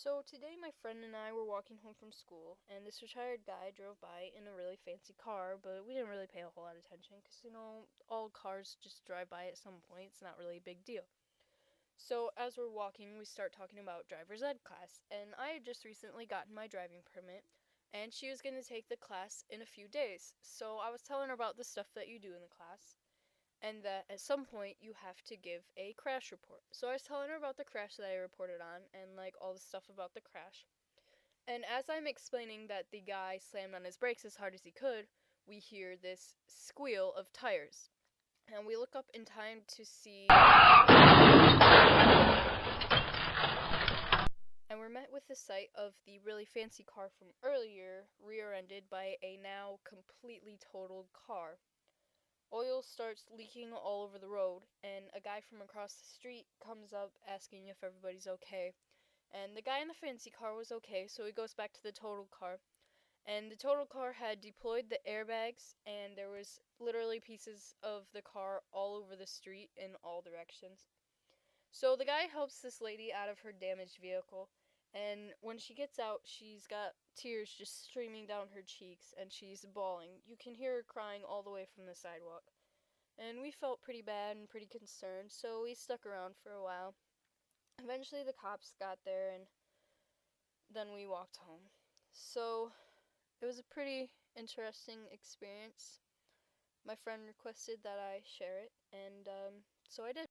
So today my friend and I were walking home from school, and this retired guy drove by in a really fancy car, but we didn't really pay a whole lot of attention because, all cars just drive by at some point. It's not really a big deal. So as we're walking, we start talking about driver's ed class, and I had just recently gotten my driving permit, and she was going to take the class in a few days. So I was telling her about the stuff that you do in the class, and that at some point you have to give a crash report. So I was telling her about the crash that I reported on and like all the stuff about the crash. And as I'm explaining that the guy slammed on his brakes as hard as he could, we hear this squeal of tires. And we look up in time to see. And we're met with the sight of the really fancy car from earlier rear ended by a now completely totaled car. Oil starts leaking all over the road, and a guy from across the street comes up asking if everybody's okay. And the guy in the fancy car was okay, so he goes back to the total car. And the total car had deployed the airbags, and there was literally pieces of the car all over the street in all directions. So the guy helps this lady out of her damaged vehicle, and when she gets out, she's got tears just streaming down her cheeks, and she's bawling. You can hear her crying all the way from the sidewalk. And we felt pretty bad and pretty concerned, so we stuck around for a while. Eventually the cops got there, and then we walked home. So it was a pretty interesting experience. My friend requested that I share it, and so I did.